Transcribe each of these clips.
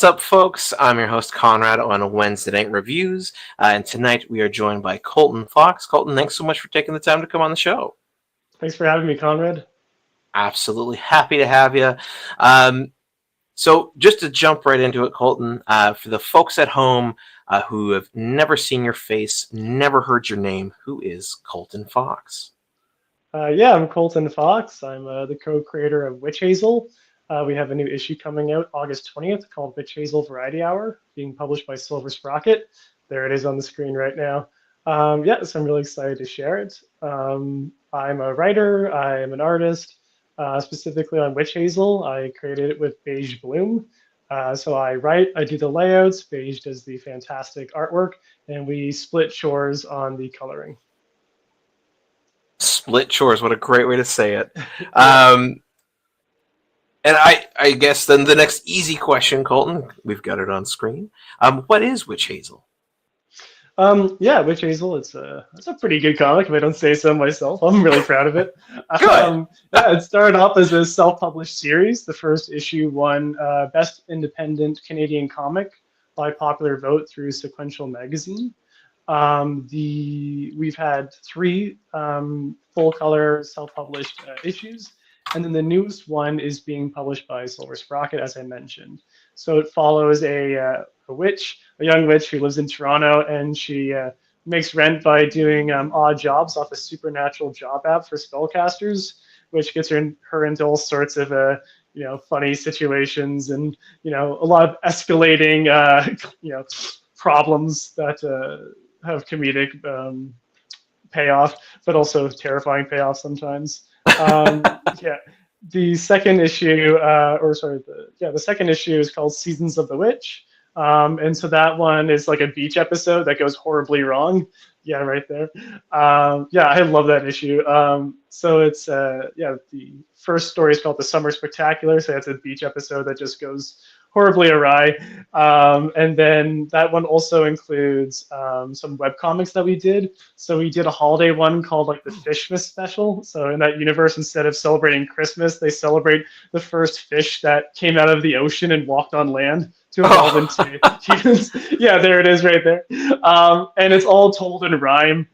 What's up, folks? I'm your host, Konrad, on Wednesday Night Reviews, and tonight we are joined by Colton Fox. Colton, thanks so much for taking the time to come on the show. Thanks for having me, Konrad. Absolutely happy to have you. So just to jump right into it, Colton, for the folks at home who have never seen your face, never heard your name, who is Colton Fox? Yeah, I'm Colton Fox. I'm the co-creator of Witch Hazel. We have a new issue coming out August 20th called Witch Hazel Variety Hour, being published by Silver Sprocket. There it is on the screen right now. Yeah, so I'm really excited to share it. I'm a writer. I am an artist. Specifically on Witch Hazel, I created it with Beige Bloom. So I write, I do the layouts, Beige does the fantastic artwork, and we split chores on the coloring. Split chores, what a great way to say it. And I guess then the next easy question, Colton, we've got it on screen. What is Witch Hazel? Yeah, Witch Hazel, it's a pretty good comic, if I don't say so myself. I'm really proud of it. Good. Yeah, it started off as a self-published series. The first issue won Best Independent Canadian Comic by popular vote through Sequential Magazine. We've had 3 full-color self-published issues, and then the newest one is being published by Silver Sprocket, as I mentioned. So it follows a young witch who lives in Toronto, and she makes rent by doing odd jobs off a supernatural job app for spellcasters, which gets her into all sorts of funny situations and a lot of escalating problems that have comedic payoff, but also terrifying payoff sometimes. Yeah. The second issue, the second issue is called Seasons of the Witch. And so that one is like a beach episode that goes horribly wrong. Yeah, right there. Yeah, I love that issue. So it's, the first story is called The Summer Spectacular. So it's a beach episode that just goes horribly awry. And then that one also includes some webcomics that we did. So we did a holiday one called like the Fishmas special. So in that universe, instead of celebrating Christmas, they celebrate the first fish that came out of the ocean and walked on land to evolve into humans. Yeah, there it is right there. And it's all told in rhyme.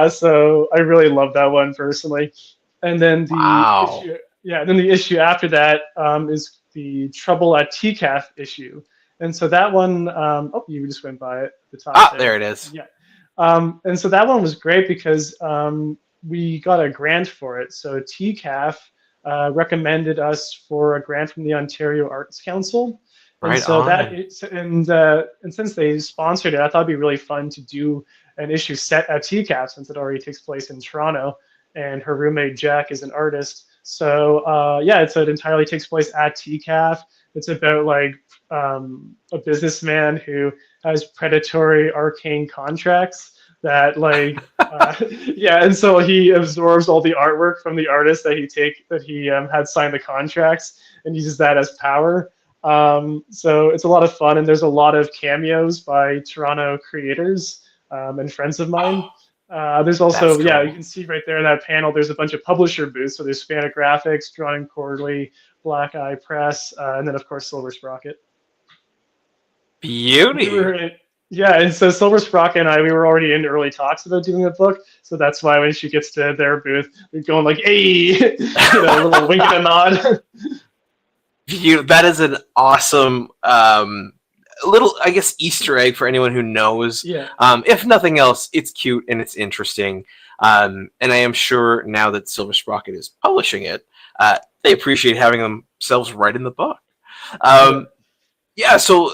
So I really love that one personally. And then the issue after that is the Trouble at TCAF issue. And so that one, you just went by it at the top. There it is. Yeah. And so that one was great because we got a grant for it. So TCAF recommended us for a grant from the Ontario Arts Council. And so and since they sponsored it, I thought it'd be really fun to do an issue set at TCAF since it already takes place in Toronto, and her roommate Jack is an artist. So it entirely takes place at TCAF. It's about like a businessman who has predatory arcane contracts that and so he absorbs all the artwork from the artist that he had signed the contracts and uses that as power. So it's a lot of fun, and there's a lot of cameos by Toronto creators and friends of mine. There's also, cool. You can see right there in that panel, there's a bunch of publisher booths. So there's Fantagraphics, Drawn Quarterly, Black Eye Press, and then of course Silver Sprocket. Beauty. And so Silver Sprocket and we were already in early talks about doing a book. So that's why when she gets to their booth, we're going like, hey, a little wink and a nod. That is an awesome little, I guess, Easter egg for anyone who knows. Yeah. If nothing else, it's cute and it's interesting. And I am sure now that Silver Sprocket is publishing it, they appreciate having themselves write in the book. So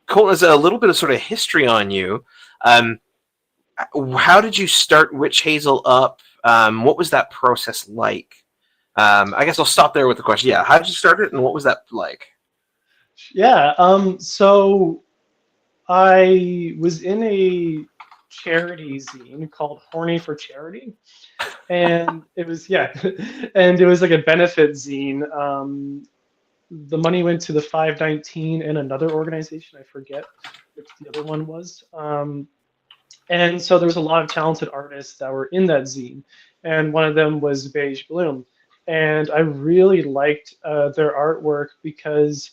Colton, has a little bit of sort of history on you. How did you start Witch Hazel up? What was that process like? I guess I'll stop there with the question. Yeah, how did you start it, and what was that like? Yeah, so I was in a charity zine called Horny for Charity, and it was like a benefit zine. The money went to the 519 and another organization. I forget which the other one was. And so there was a lot of talented artists that were in that zine, and one of them was Beige Bloom. And I really liked their artwork because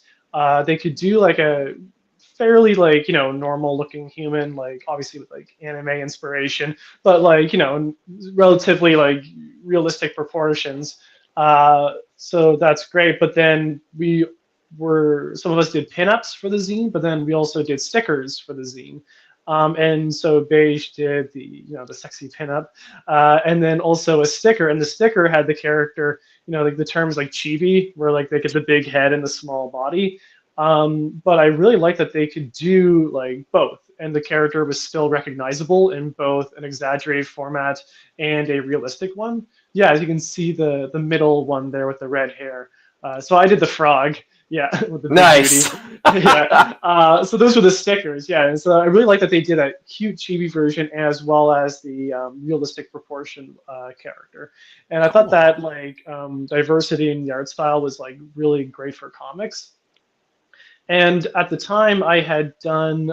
they could do like a fairly like normal looking human, like obviously with like anime inspiration, but like relatively like realistic proportions. So that's great. But then some of us did pinups for the zine, but then we also did stickers for the zine. And so Beige did the sexy pinup, and then also a sticker, and the sticker had the character, like the terms like chibi, where like they get the big head and the small body. But I really like that they could do like both, and the character was still recognizable in both an exaggerated format and a realistic one. Yeah, as you can see the middle one there with the red hair. So I did the frog, yeah, with the big Nice. booty. Yeah. So those were the stickers, yeah. And so I really like that they did a cute chibi version as well as the realistic proportion character. And I thought that like diversity in the art style was like really great for comics. And at the time, I had done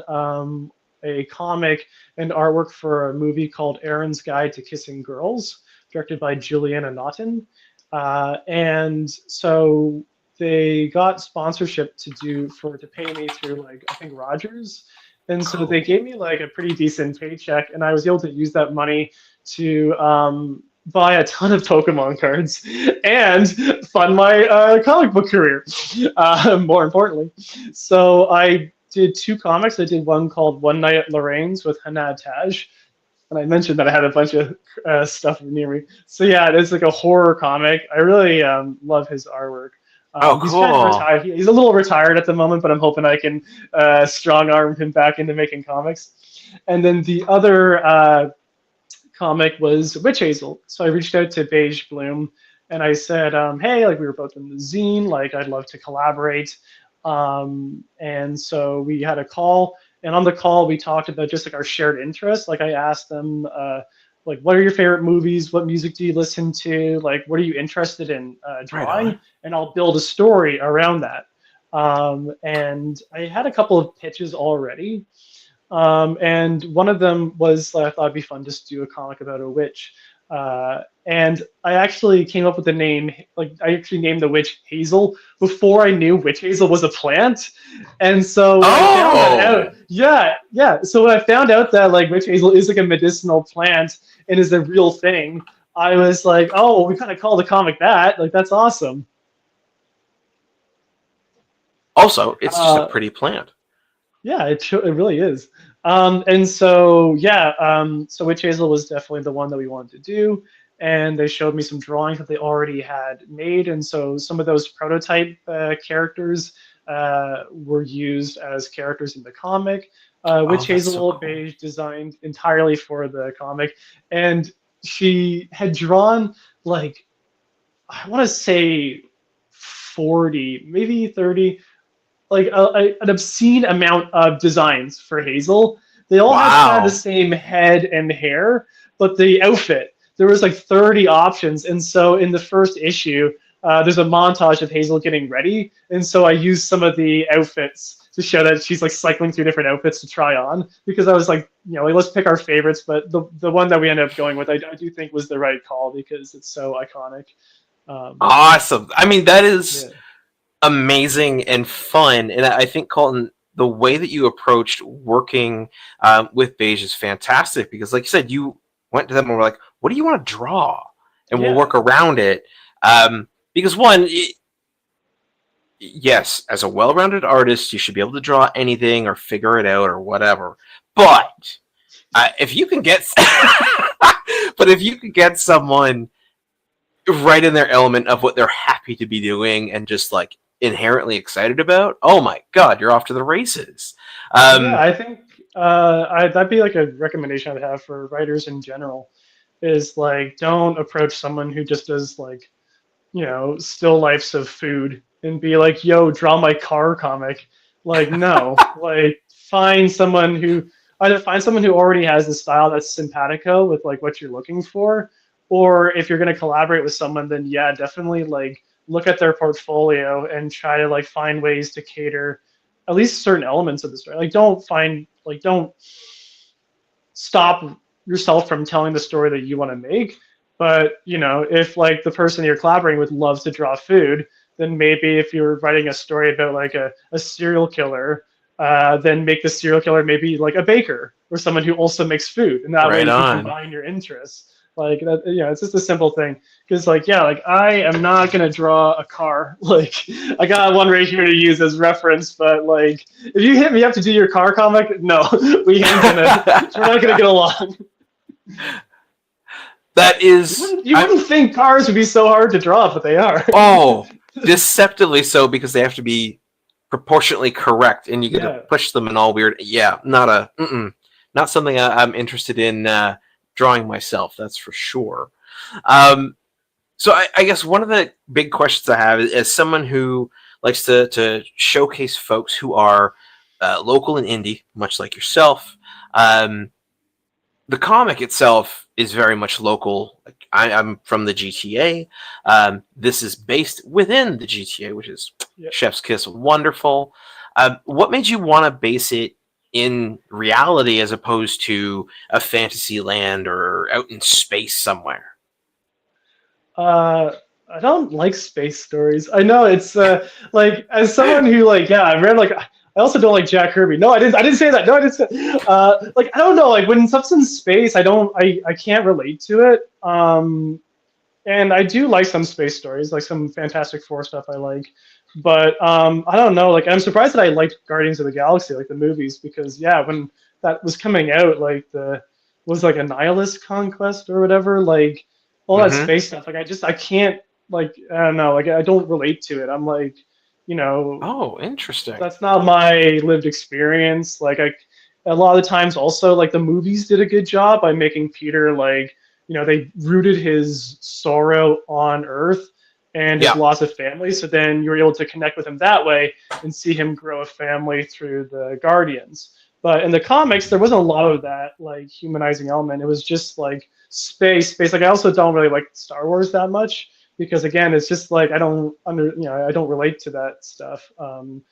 a comic and artwork for a movie called Aaron's Guide to Kissing Girls, directed by Juliana Naughton. And so they got sponsorship to pay me through like I think Rogers. And so they gave me like a pretty decent paycheck, and I was able to use that money to buy a ton of Pokemon cards and fund my comic book career, more importantly. So I did two comics. I did one called One Night at Lorraine's with Hanad Taj. And I mentioned that I had a bunch of stuff near me. So yeah, it's like a horror comic. I really love his artwork. He's kind of Cool. retired. He's a little retired at the moment, but I'm hoping I can strong arm him back into making comics. And then the other comic was Witch Hazel. So I reached out to Beige Bloom and I said, hey, like we were both in the zine, like I'd love to collaborate. And so we had a call, and on the call we talked about just like our shared interests. Like I asked them, like, what are your favorite movies? What music do you listen to? Like, what are you interested in drawing? Right on. And I'll build a story around that. And I had a couple of pitches already. And one of them was I thought it'd be fun just to do a comic about a witch. And I actually came up with the name, like I actually named the witch Hazel before I knew witch hazel was a plant. And so when I found that out, yeah. So when I found out that like witch hazel is like a medicinal plant and is a real thing, I was like, oh, well, we kind of call the comic that. Like that's awesome. Also, it's just a pretty plant. Yeah, it really is. And so yeah, so Witch Hazel was definitely the one that we wanted to do, and they showed me some drawings that they already had made, and so some of those prototype characters were used as characters in the comic. Witch Hazel So cool. Beige designed entirely for the comic, and she had drawn like I want to say 40, maybe 30 like an obscene amount of designs for Hazel. They all had kind of the same head and hair, but the outfit, there was like 30 options. And so in the first issue, there's a montage of Hazel getting ready. And so I used some of the outfits to show that she's like cycling through different outfits to try on, because I was like, like, let's pick our favorites. But the one that we ended up going with, I do think was the right call because it's so iconic. Awesome. I mean, that is... Yeah. Amazing and fun, and I think Colton, the way that you approached working with Beige is fantastic because, like you said, you went to them and were like, "What do you want to draw?" And we'll work around it. Because one, yes, as a well-rounded artist, you should be able to draw anything or figure it out or whatever. But if you can get, someone right in their element of what they're happy to be doing and just like inherently excited about, oh my god, you're off to the races. Yeah, I think that'd be like a recommendation I'd have for writers in general, is like don't approach someone who just does like still lifes of food and be like, yo, draw my car comic. Like no, like find someone who already has the style that's simpatico with like what you're looking for. Or if you're going to collaborate with someone, then yeah, definitely like look at their portfolio and try to like find ways to cater at least certain elements of the story. Like don't stop yourself from telling the story that you want to make. But if like the person you're collaborating with loves to draw food, then maybe if you're writing a story about like a serial killer, then make the serial killer maybe like a baker or someone who also makes food, and that way Right you can on. combine your interests. Like that, it's just a simple thing. Because like, yeah, like I am not gonna draw a car. Like I got one right here to use as reference, but like if you hit me up to do your car comic, no, we ain't gonna. We're not gonna get along. That is, You wouldn't think cars would be so hard to draw, but they are. oh, deceptively so, because they have to be proportionately correct, and you get to push them in all weird. Yeah, not something I'm interested in drawing myself. That's for sure. So I guess one of the big questions I have is, as someone who likes to showcase folks who are local and indie, much like yourself. The comic itself is very much local. I'm from the GTA. This is based within the GTA, which is chef's kiss, wonderful. What made you want to base it in reality as opposed to a fantasy land or out in space somewhere? I don't like space stories. I know it's like, as someone who like, I read like, I also don't like Jack Kirby. No, I didn't say that. No, I didn't say. Like I don't know. Like when stuff's in space, I can't relate to it. And I do like some space stories, like some Fantastic Four stuff I like. But I don't know. Like I'm surprised that I liked Guardians of the Galaxy, like the movies, because when that was coming out, like was like a nihilist conquest or whatever, like all that space stuff. Like I can't, like I don't know. Like I don't relate to it. I'm like, Oh, interesting. that's not my lived experience. Like a lot of the times also like the movies did a good job by making Peter like, they rooted his sorrow on Earth and his loss of family. So then you're able to connect with him that way and see him grow a family through the Guardians. But in the comics, there wasn't a lot of that like humanizing element. It was just like space. Like I also don't really like Star Wars that much, because again, it's just like I don't relate to that stuff. I need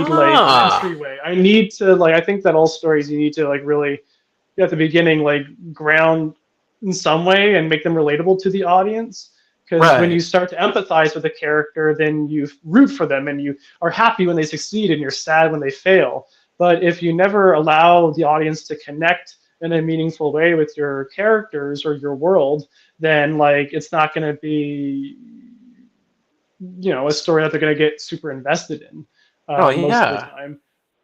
like an entryway. I need to like, I think that all stories you need to like really at the beginning like ground in some way and make them relatable to the audience. Because when you start to empathize with a character, then you root for them and you are happy when they succeed and you're sad when they fail. But if you never allow the audience to connect in a meaningful way with your characters or your world, then like it's not going to be a story that they're going to get super invested in most of the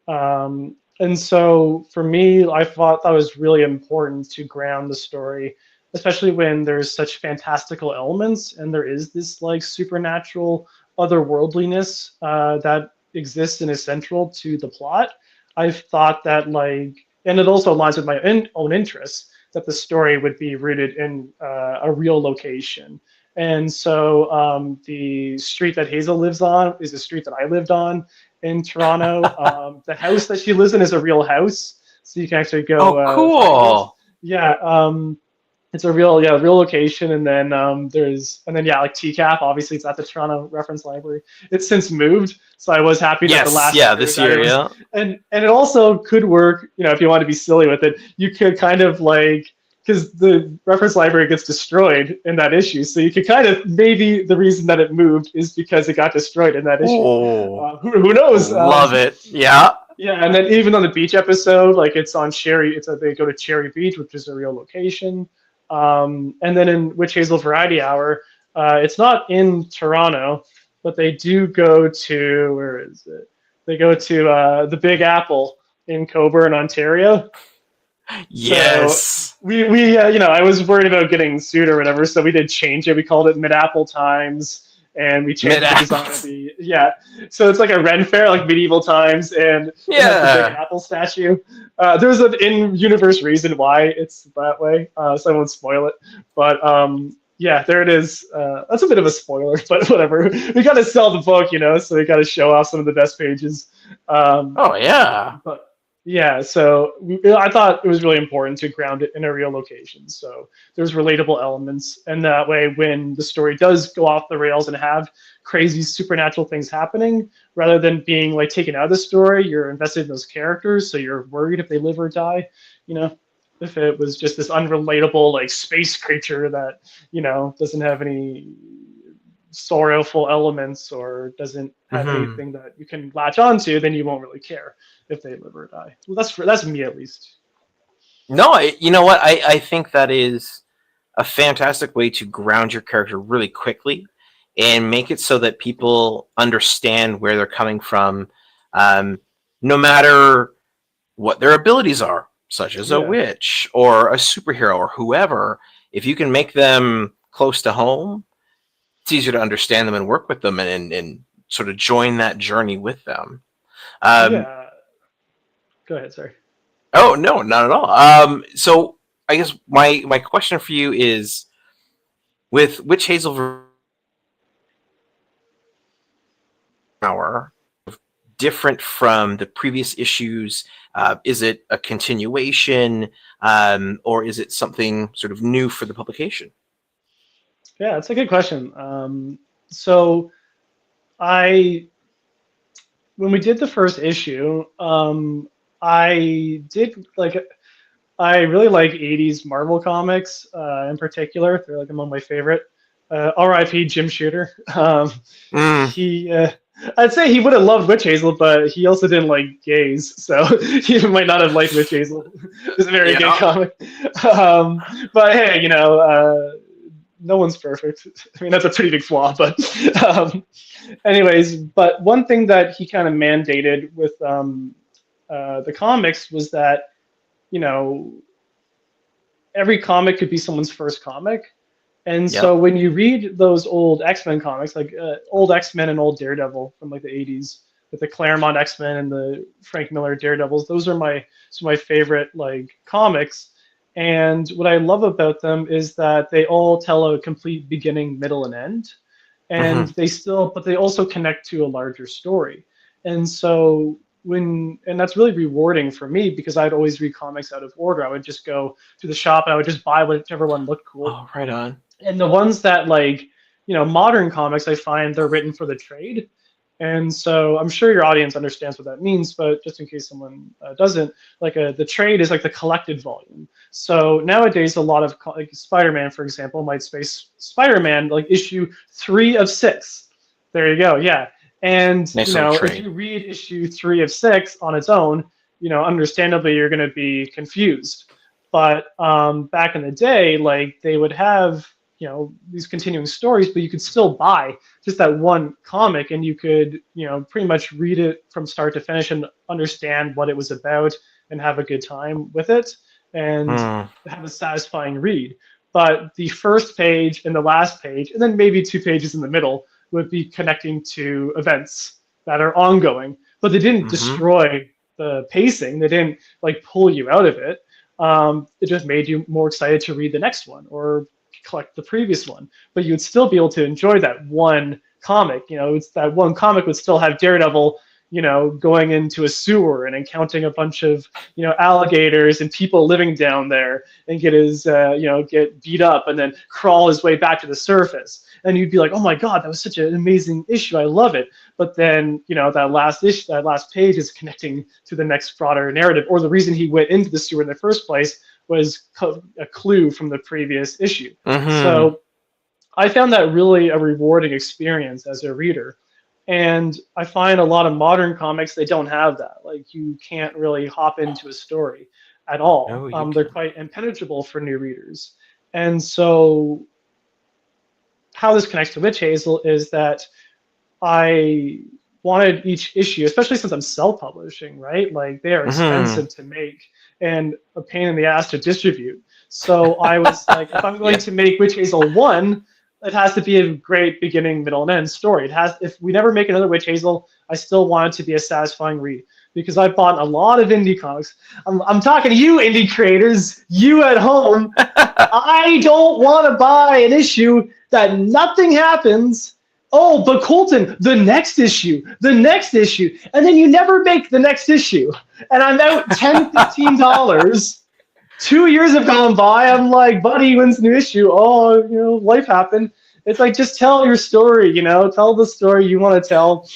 time. And so for me, I thought that was really important to ground the story, especially when there's such fantastical elements and there is this like supernatural otherworldliness that exists and is central to the plot. I've thought that like, and it also aligns with my own interests, that the story would be rooted in a real location. And so the street that Hazel lives on is the street that I lived on in Toronto. The house that she lives in is a real house, so you can actually go. Oh, cool! It's a real location. And then like TCAP, obviously it's at the Toronto Reference Library. It's since moved, so I was happy that the last this year, and it also could work. If you want to be silly with it, you could kind of like, because the reference library gets destroyed in that issue, so you could kind of, maybe the reason that it moved is because it got destroyed in that issue. Who knows? Love it. Yeah, and then even on the beach episode, like it's on Cherry. They go to Cherry Beach, which is a real location. And then in Witch Hazel Variety Hour, it's not in Toronto, but they do go to, where is it? They go to the Big Apple in Coburn, Ontario. Yes. So we I was worried about getting sued or whatever, so we did change it. We called it Mid-Apple Times, and we changed the design of the So it's like a Ren Fair, like medieval times, and it has the Big Apple statue. There's an in-universe reason why it's that way, so I won't spoil it. But there it is. That's a bit of a spoiler, but whatever. We got to sell the book, so we got to show off some of the best pages. So I thought it was really important to ground it in a real location. So there's relatable elements, and that way when the story does go off the rails and have crazy supernatural things happening, rather than being like taken out of the story, you're invested in those characters, so you're worried if they live or die. If it was just this unrelatable like space creature that doesn't have any sorrowful elements or doesn't have Mm-hmm. anything that you can latch onto, then you won't really care if they live or die. Well, that's me at least. No, you know what? I think that is a fantastic way to ground your character really quickly and make it so that people understand where they're coming from, no matter what their abilities are, such as a Yeah. witch or a superhero or whoever. If you can make them close to home, it's easier to understand them and work with them and sort of join that journey with them. Um, Yeah. Go ahead, sorry. oh, no, not at all. So I guess my question for you is, with Witch Hazel Hour, different from the previous issues? Is it a continuation, or is it something sort of new for the publication? Yeah, that's a good question. So I, when we did the first issue, I did like, I really like 80s Marvel comics in particular. They're like among my favorite. R.I.P. Jim Shooter. Mm, He, I'd say he would have loved Witch Hazel, but he also didn't like gays, so he might not have liked Witch Hazel. It's a very gay yeah. comic. But hey, no one's perfect. I mean, that's a pretty big flaw, but anyways, but one thing that he kind of mandated with the comics was that, you know, every comic could be someone's first comic. And Yep. so when you read those old X-Men comics, like old X-Men and old Daredevil from like the 80s, with the Claremont X-Men and the Frank Miller Daredevils, those are my favorite like comics. And what I love about them is that they all tell a complete beginning, middle, and end. Hmm. And but they also connect to a larger story. And so and that's really rewarding for me because I'd always read comics out of order. I would just go to the shop and I would just buy whichever one looked cool. Oh, right on. And the ones that like, modern comics, I find they're written for the trade. And so I'm sure your audience understands what that means, but just in case someone doesn't, like the trade is like the collected volume. So nowadays, a lot of like Spider-Man, for example, might space Spider-Man like issue 3 of 6. There you go, yeah. And Nice little if trade. you read issue 3 of 6 on its own, understandably you're going to be confused. But back in the day, like they would have these continuing stories, but you could still buy just that one comic and you could pretty much read it from start to finish and understand what it was about and have a good time with it and Mm. have a satisfying read. But the first page and the last page, and then maybe 2 pages in the middle, would be connecting to events that are ongoing, but they didn't Hmm. destroy the pacing. They didn't like pull you out of it. It just made you more excited to read the next one or collect the previous one, but you'd still be able to enjoy that one comic. It's that one comic would still have Daredevil, going into a sewer and encountering a bunch of, alligators and people living down there and get get beat up and then crawl his way back to the surface. And you'd be like, oh my God, that was such an amazing issue. I love it. But then, that last page is connecting to the next broader narrative, or the reason he went into the sewer in the first place was a clue from the previous issue. Hmm. So I found that really a rewarding experience as a reader. And I find a lot of modern comics, they don't have that. Like you can't really hop into a story at all. No, you They're can. quite impenetrable for new readers. And so how this connects to Witch Hazel is that I wanted each issue, especially since I'm self-publishing, right? Like they are Hmm. expensive to make and a pain in the ass to distribute. So I was like, if I'm going Yeah. to make Witch Hazel 1, it has to be a great beginning, middle, and end story. If we never make another Witch Hazel, I still want it to be a satisfying read because I bought a lot of indie comics. I'm talking to you, indie creators, you at home. I don't want to buy an issue that nothing happens. Oh, but Colton, the next issue, and then you never make the next issue. And I'm out $10, $15. 2 years have gone by. I'm like, buddy, when's the new issue? Oh, life happened. It's like, just tell your story, tell the story you want to tell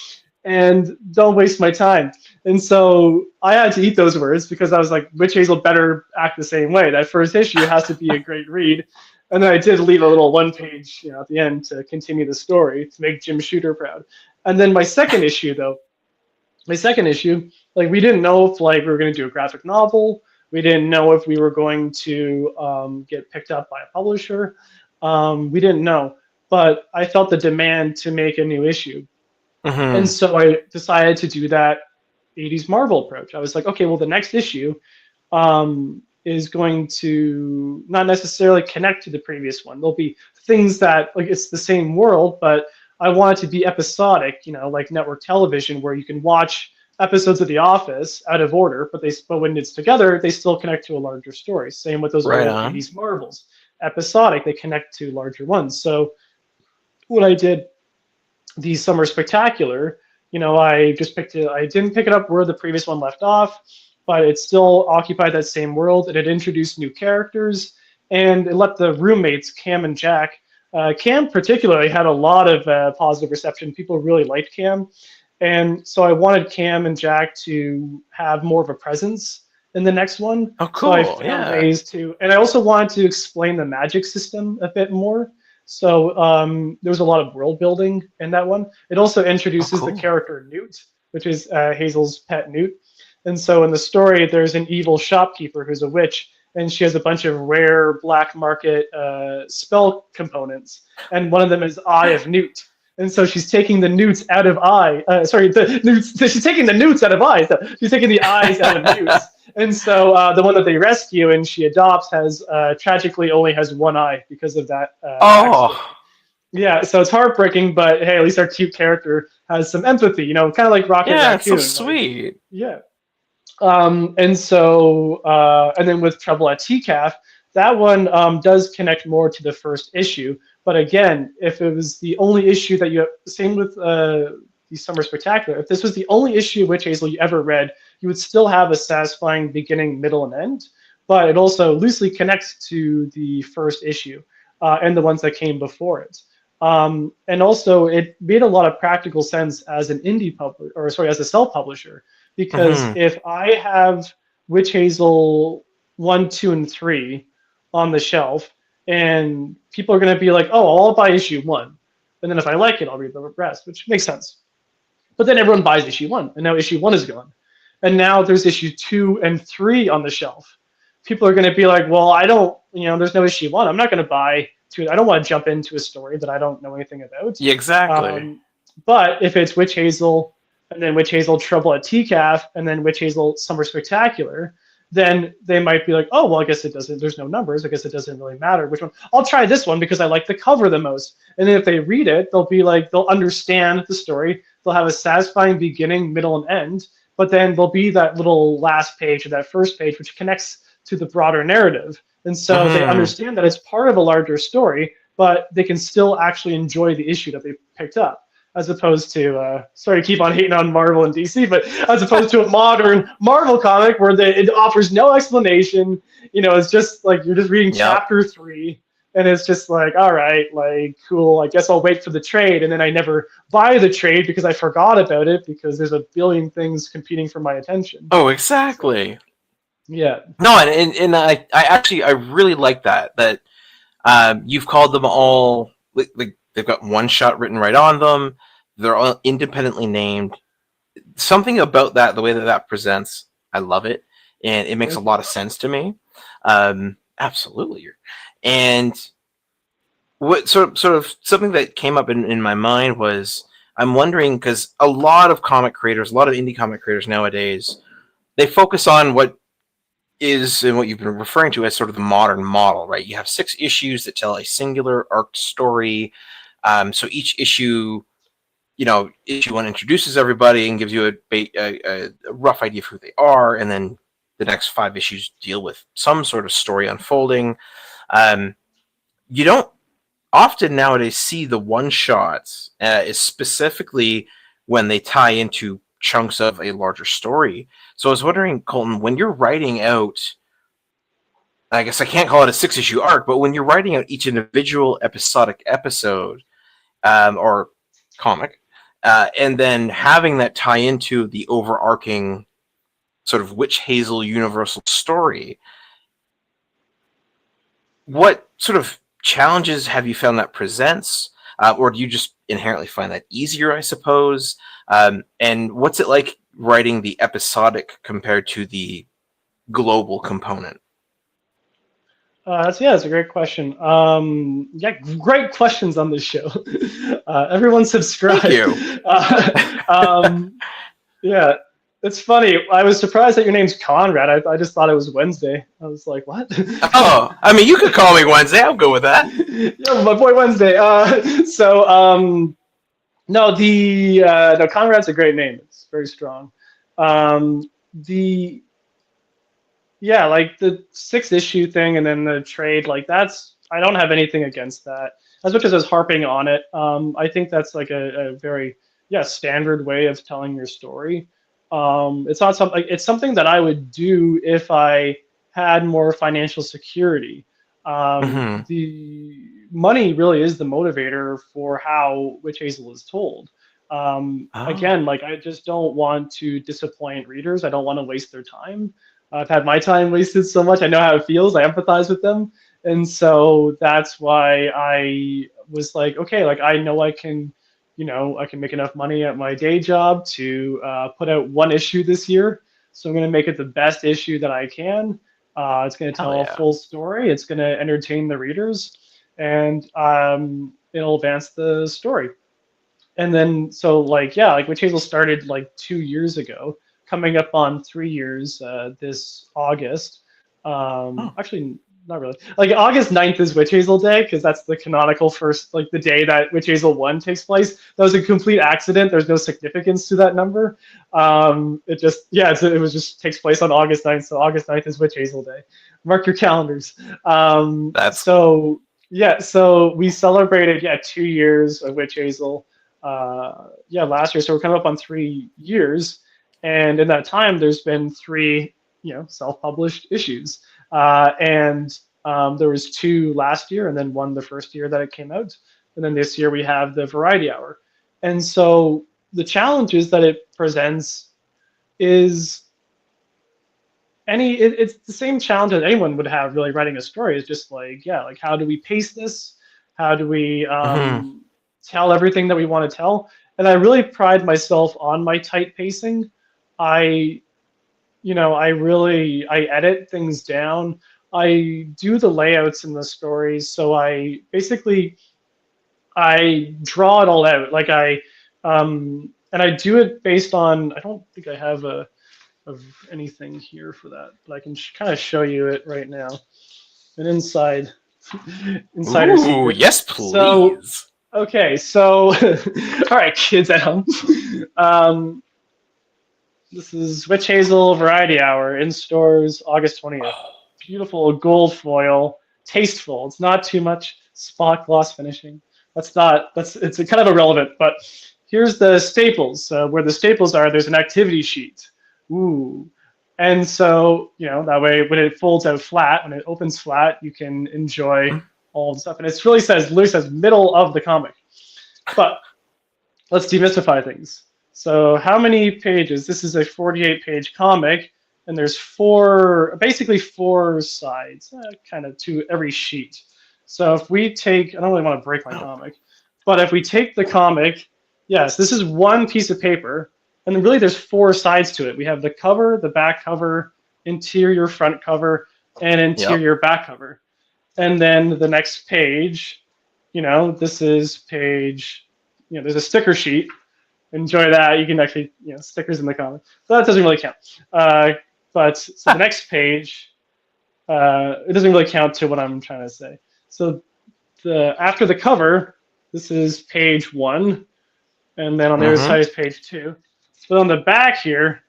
and don't waste my time. And so I had to eat those words because I was like, Witch Hazel better act the same way. That first issue has to be a great read. And then I did leave a little one page, at the end to continue the story to make Jim Shooter proud. And then my second issue, like we didn't know if like we were going to do a graphic novel. We didn't know if we were going to get picked up by a publisher. We didn't know, but I felt the demand to make a new issue. And so I decided to do that 80s Marvel approach. I was like, okay, well, the next issue is going to not necessarily connect to the previous one. There'll be things that, like, it's the same world, but I want it to be episodic, like network television, where you can watch episodes of The Office out of order, but when it's together, they still connect to a larger story. Same with those Right early on. 80s Marvels. Episodic, they connect to larger ones. So when I did the Summer Spectacular, I just picked it. I didn't pick it up where the previous one left off, but it still occupied that same world. It had introduced new characters, and it let the roommates, Cam and Jack. Cam particularly had a lot of positive reception. People really liked Cam. And so I wanted Cam and Jack to have more of a presence in the next one. Oh, cool. So I found ways to, and I also wanted to explain the magic system a bit more. So there was a lot of world building in that one. It also introduces the character Newt, which is Hazel's pet Newt. And so in the story, there's an evil shopkeeper who's a witch, and she has a bunch of rare black market spell components. And one of them is Eye of Newt. And so she's taking the newts out of she's taking the newts out of eyes. So she's taking the eyes out of newts. And so the one that they rescue and she adopts has tragically only has one eye because of that. Accident. Yeah, so it's heartbreaking, but hey, at least our cute character has some empathy, kind of like Rocket Raccoon. Yeah, it's so sweet. Like, yeah. And so, and then with Trouble at TCAF, that one does connect more to the first issue. But again, if it was the only issue that you have, same with the Summer Spectacular, if this was the only issue of Witch Hazel you ever read, you would still have a satisfying beginning, middle, and end. But it also loosely connects to the first issue and the ones that came before it. And also, it made a lot of practical sense as an indie publisher, or sorry, as a self-publisher, because if I have Witch Hazel 1, 2, and 3 on the shelf, and people are going to be like, oh, I'll buy issue 1. And then if I like it, I'll read the rest, which makes sense. But then everyone buys issue 1, and now issue 1 is gone. And now there's issue 2 and 3 on the shelf. People are going to be like, well, I don't, there's no issue 1. I'm not going to buy 2. I don't want to jump into a story that I don't know anything about. Yeah, exactly. But if it's Witch Hazel, and then Witch Hazel Trouble at TCAF, and then Witch Hazel Summer Spectacular, then they might be like, oh, well, I guess it doesn't, there's no numbers. I guess it doesn't really matter which one. I'll try this one because I like the cover the most. And then if they read it, they'll be like, they'll understand the story. They'll have a satisfying beginning, middle, and end. But then there'll be that little last page or that first page, which connects to the broader narrative. And so they understand that it's part of a larger story, but they can still actually enjoy the issue that they picked up. As opposed to, sorry to keep on hating on Marvel and DC, but as opposed to a modern Marvel comic where it offers no explanation, it's just like you're just reading chapter 3, and it's just like, all right, like, cool, I guess I'll wait for the trade, and then I never buy the trade because I forgot about it because there's a billion things competing for my attention. Oh, exactly. Yeah. No, and I really like that you've called them all, like they've got one shot written right on them. They're all independently named. Something about that, the way that presents, I love it, and it makes a lot of sense to me. Absolutely. And what sort of something that came up in my mind was, I'm wondering, because a lot of comic creators, a lot of indie comic creators nowadays, they focus on what is, and what you've been referring to as sort of the modern model, right? You have 6 issues that tell a singular arc story. So each issue, issue 1 introduces everybody and gives you a rough idea of who they are, and then the next 5 issues deal with some sort of story unfolding. You don't often nowadays see the one-shots, specifically when they tie into chunks of a larger story. So I was wondering, Colton, when you're writing out, I guess I can't call it a 6-issue arc, but when you're writing out each individual episodic episode or comic, and then having that tie into the overarching sort of Witch Hazel universal story, what sort of challenges have you found that presents? Or do you just inherently find that easier, I suppose? And what's it like writing the episodic compared to the global component? That's a great question. Yeah, great questions on this show. Everyone subscribe. Thank you. Yeah, it's funny. I was surprised that your name's Konrad. I just thought it was Wednesday. I was like, what? Oh, I mean, you could call me Wednesday. I'll go with that. Yeah, my boy Wednesday. No, Konrad's a great name. It's very strong. The Yeah, like the 6th issue thing and then the trade, like I don't have anything against that. As much as I was harping on it, I think that's like a very, standard way of telling your story. It's not something, like, it's something that I would do if I had more financial security. The money really is the motivator for how Witch Hazel is told. Again, like, I just don't want to disappoint readers. I don't want to waste their time. I've had my time wasted so much. I know how it feels. I empathize with them. And so that's why I was like, okay, like, I know I can make enough money at my day job to put out 1 issue this year. So I'm going to make it the best issue that I can. It's going to tell a full story. It's going to entertain the readers, and it'll advance the story. And then, so like Witch Hazel started like 2 years ago, coming up on 3 years this August. Actually, not really. Like, August 9th is Witch Hazel Day, because that's the canonical first, like, the day that Witch Hazel 1 takes place. That was a complete accident. There's no significance to that number. It was just takes place on August 9th, so August 9th is Witch Hazel Day. Mark your calendars. So we celebrated 2 years of Witch Hazel last year. So we're coming up on 3 years. And in that time, there's been 3, self-published issues. There was 2 last year, and then 1 the first year that it came out. And then this year we have the Variety Hour. And so the challenges that it presents is it's the same challenge that anyone would have really writing a story. It's just like, how do we pace this? How do we tell everything that we want to tell? And I really pride myself on my tight pacing. I edit things down. I do the layouts in the stories. So I draw it all out. Like, and I do it based on, I don't think I have of anything here for that, but I can kind of show you it right now. An insider secret. Yes, please. So, okay, so, all right, kids at home. This is Witch Hazel Variety Hour in stores August 20th. Beautiful gold foil, tasteful. It's not too much spot gloss finishing. It's kind of irrelevant, but here's the staples. Where the staples are, there's an activity sheet. Ooh. And so, that way when it folds out flat, when it opens flat, you can enjoy all the stuff. And it literally says middle of the comic. But let's demystify things. So how many pages? This is a 48-page comic, and there's basically four sides, kind of to every sheet. So if we take, I don't really want to break my comic, but if we take the comic, yes, this is one piece of paper, and then really there's four sides to it. We have the cover, the back cover, interior front cover, and interior back cover. And then the next page, this is page, there's a sticker sheet. Enjoy that. You can actually, stickers in the comic. So that doesn't really count. So the next page, it doesn't really count to what I'm trying to say. So after the cover, this is page 1, and then on the other side is page 2. So on the back here,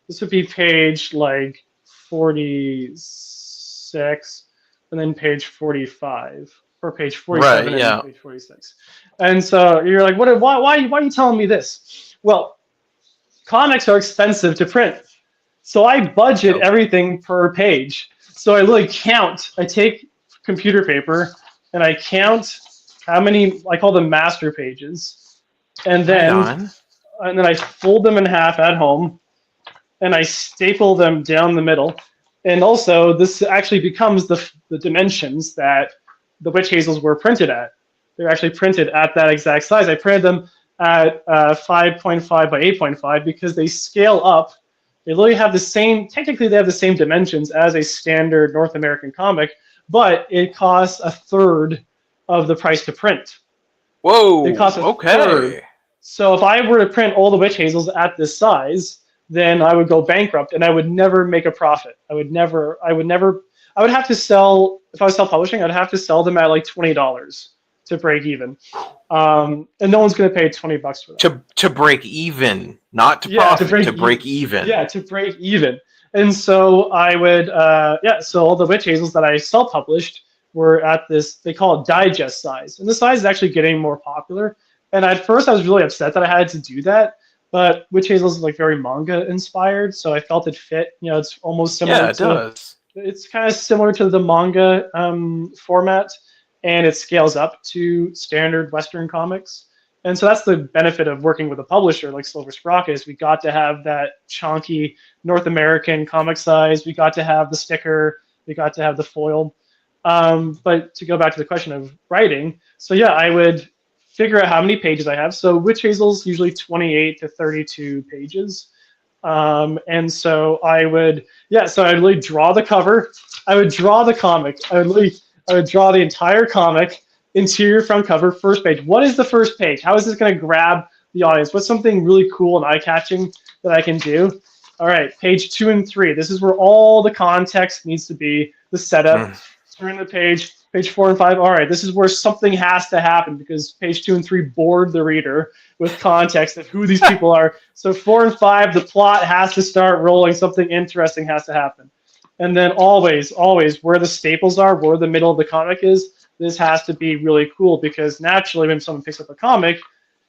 this would be page like 46, and then page 45, or page 47 and then page 46. And so you're like, why are you telling me this? Well, comics are expensive to print. So I budget everything per page. So I really count. I take computer paper and I count how many, I call them master pages. And then I fold them in half at home and I staple them down the middle. And also this actually becomes the dimensions that the witch hazels were printed at. They're actually printed at that exact size. I printed them at 5.5 by 8.5 because they scale up. They literally have the same, technically they have the same dimensions as a standard North American comic, but it costs a third of the price to print. Whoa, It costs a third. So if I were to print all the witch hazels at this size, then I would go bankrupt and I would never make a profit. I would have to sell, if I was self-publishing, I'd have to sell them at like $20 to break even. And no one's going to pay $20 for that. To break even, not to profit, to break even. Yeah, to break even. And so I would, so all the witch hazels that I self-published were at this, they call it digest size. And the size is actually getting more popular. And at first I was really upset that I had to do that. But witch hazels is like very manga inspired, so I felt it fit. You know, it's almost similar. Yeah, it does. It's kind of similar to the manga format, and it scales up to standard Western comics. And so that's the benefit of working with a publisher like Silver Sprocket is we got to have that chunky North American comic size. We got to have the sticker. We got to have the foil. But to go back to the question of writing, so yeah, I would figure out how many pages I have. So witch hazels usually 28 to 32 pages. And so I would, so I'd really draw the cover. I would draw the comic. I would draw the entire comic, interior, front cover, first page. What is the first page? How is this going to grab the audience? What's something really cool and eye-catching that I can do? All right, page 2 and 3. This is where all the context needs to be, the setup. Turn the page. Page 4 and 5, all right, this is where something has to happen because page 2 and 3 bored the reader with context of who these people are. So 4 and 5, the plot has to start rolling. Something interesting has to happen. And then always, where the staples are, where the middle of the comic is, this has to be really cool because naturally when someone picks up a comic,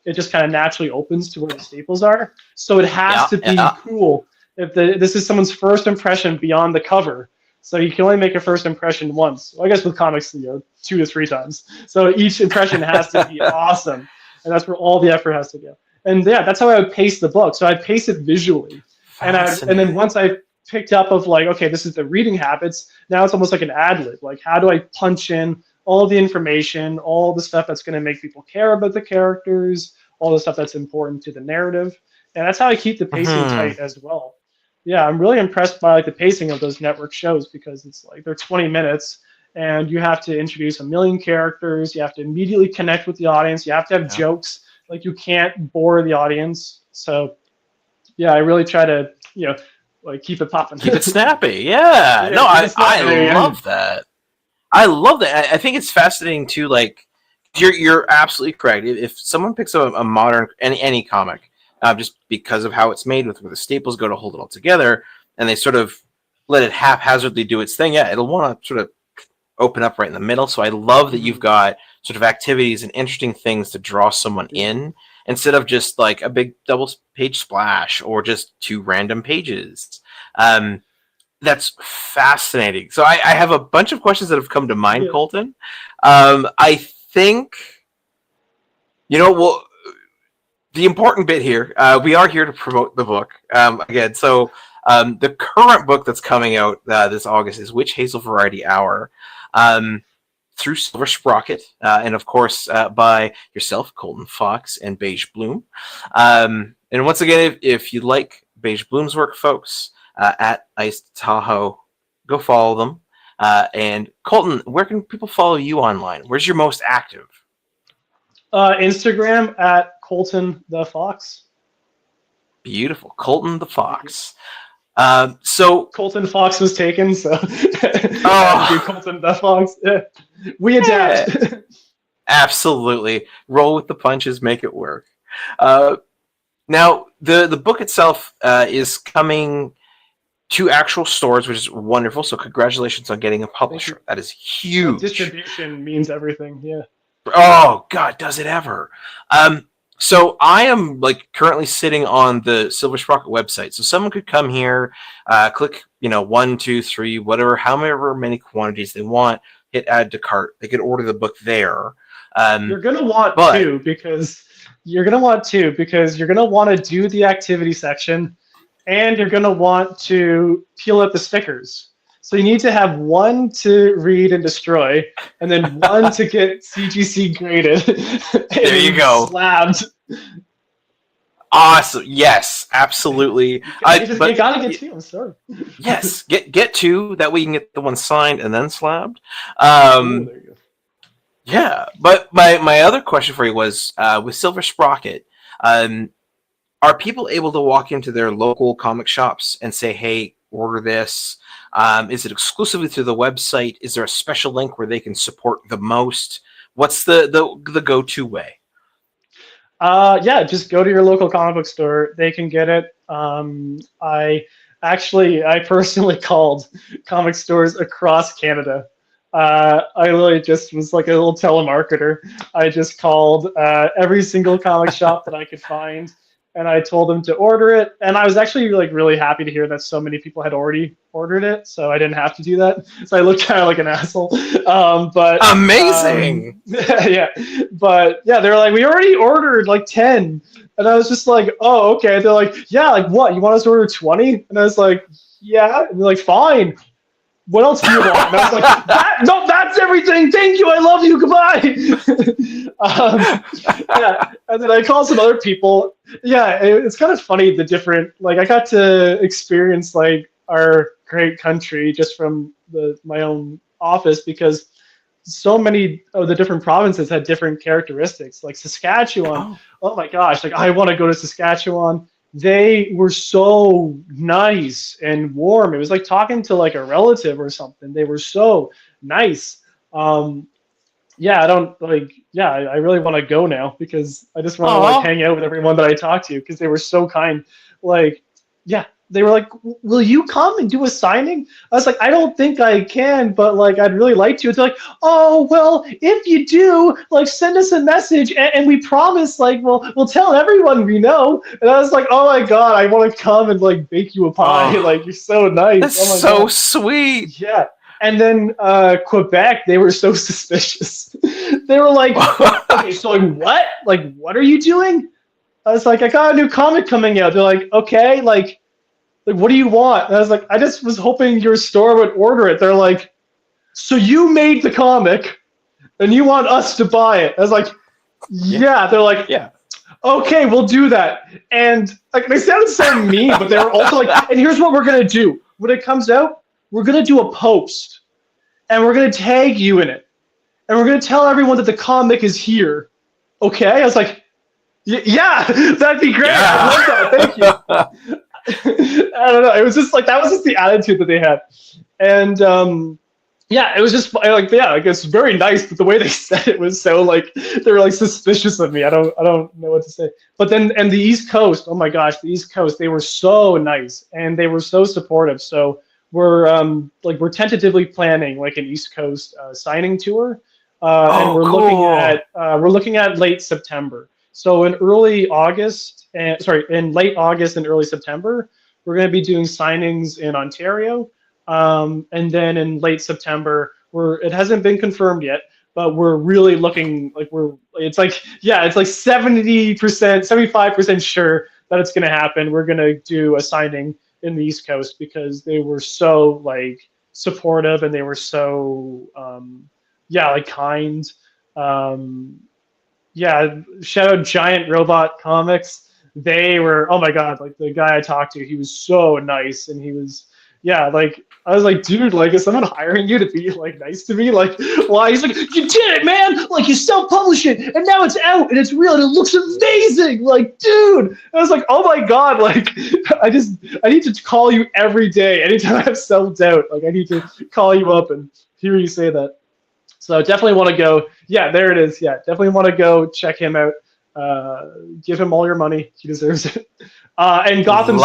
it just kind of naturally opens to where the staples are. So it has to be cool. If this is someone's first impression beyond the cover, so you can only make a first impression once. Well, I guess with comics, 2 to 3 times. So each impression has to be awesome, and that's where all the effort has to go. And yeah, that's how I would pace the book. So I'd pace it visually, and then once I picked up of like, okay, this is the reading habits. Now it's almost like an ad lib. Like, how do I punch in all the information, all the stuff that's going to make people care about the characters, all the stuff that's important to the narrative, and that's how I keep the pacing tight as well. Yeah, I'm really impressed by like the pacing of those network shows because it's like they're 20 minutes and you have to introduce a million characters. You have to immediately connect with the audience. You have to have jokes. Like you can't bore the audience. So yeah, I really try to, like keep it popping. Keep it snappy. Yeah. No, I love that. I love that. I think it's fascinating too. Like you're absolutely correct. If someone picks up a modern, any comic, just because of how it's made with where the staples go to hold it all together, and they sort of let it haphazardly do its thing, it'll want to sort of open up right in the middle. So I love that you've got sort of activities and interesting things to draw someone in instead of just like a big double-page splash or just 2 random pages. That's fascinating. So I have a bunch of questions that have come to mind, Colton. I think, the important bit here, we are here to promote the book again. So the current book that's coming out this August is Witch Hazel Variety Hour through Silver Sprocket, and of course by yourself, Colton Fox, and Beige Bloom. And once again, if you like Beige Bloom's work, folks, at Iced Tahoe, go follow them. And Colton, where can people follow you online? Where's your most active? Instagram at Colton the Fox. Beautiful. Colton the Fox. So Colton Fox was taken, so Colton the Fox. We adapt. Yeah. Absolutely. Roll with the punches, make it work. Now, the book itself is coming to actual stores, which is wonderful. So congratulations on getting a publisher. That is huge. Distribution means everything, yeah. Oh, God, does it ever. So I am currently sitting on the Silver Sprocket website. So someone could come here, click, 1, 2, 3, whatever, however many quantities they want, hit add to cart. They could order the book there. You're going to want two because you're going to want to do the activity section and you're going to want to peel up the stickers. So you need to have one to read and destroy, and then one to get CGC graded. There you go. Slabbed. Awesome. Yes, absolutely. You gotta get two. I'm sorry. Yes, get two. That way you can get the one signed and then slabbed. There you go. Yeah, but my other question for you was with Silver Sprocket, are people able to walk into their local comic shops and say, "Hey, order this"? Is it exclusively through the website? Is there a special link where they can support the most? What's the go-to way? Yeah, just go to your local comic book store. They can get it. I personally called comic stores across Canada. I really just was like a little telemarketer. I just called every single comic shop that I could find, and I told them to order it. And I was actually like really happy to hear that so many people had already ordered it, so I didn't have to do that. So I looked kind of like an asshole. But amazing. Yeah, but yeah, they were like, we already ordered like 10, and I was just like, oh, okay. They're like, yeah, like what? You want us to order 20? And I was like, yeah. And they're like, fine. What else do you want? And I was like, no, that's everything. Thank you. I love you. Goodbye. Yeah. And then I called some other people. Yeah, it's kind of funny the different. Like I got to experience like our great country just from my own office because so many of the different provinces had different characteristics. Like Saskatchewan. Oh my gosh! Like I want to go to Saskatchewan. They were so nice and warm. It was like talking to like a relative or something. They were so nice. Yeah, I really want to go now because I just want to like hang out with everyone that I talked to because they were so kind. Like, yeah, they were like, will you come and do a signing? I was like, I don't think I can, but like, I'd really like to. It's like, oh, well, if you do, like, send us a message and we promise, like, we'll tell everyone we know. And I was like, oh my God, I want to come and like bake you a pie. Like, you're so nice. That's oh my so God. sweet. Yeah. And then Quebec, they were so suspicious. They were like, okay, so like what? Like, what are you doing? I was like, I got a new comic coming out. They're like, okay, like, what do you want? And I was like, I just was hoping your store would order it. They're like, so you made the comic and you want us to buy it? I was like, yeah. They're like, yeah. Okay, we'll do that. And like they sounded so mean, but they were also like, and here's what we're gonna do. When it comes out, we're gonna do a post and we're gonna tag you in it. And we're gonna tell everyone that the comic is here. Okay? I was like, yeah, that'd be great. Yeah. I love that. Thank you. I don't know. It was just like that was just the attitude that they had, and yeah, it was just like yeah, like it's very nice, but the way they said it was so like they were like suspicious of me. I don't know what to say. But then and the East Coast, oh my gosh, the East Coast, they were so nice and they were so supportive. So we're tentatively planning like an East Coast signing tour, and we're cool. looking at late September. So in early August. In late August and early September, we're going to be doing signings in Ontario, and then in late September, it hasn't been confirmed yet, but we're really looking like it's like 70%, 75% sure that it's going to happen. We're going to do a signing in the East Coast because they were so like supportive and they were so like kind. Shout out Giant Robot Comics. They were, oh my God, like the guy I talked to, he was so nice. And he was, like, I was like, dude, like, is someone hiring you to be like nice to me? Like, why? He's like, you did it, man. Like, you self-published it and now it's out and it's real and it looks amazing. Like, dude. I was like, oh my God, like, I need to call you every day. Anytime I have self-doubt, like, I need to call you up and hear you say that. So definitely want to go. Yeah, there it is. Yeah, definitely want to go check him out. Give him all your money. He deserves it. And Gotham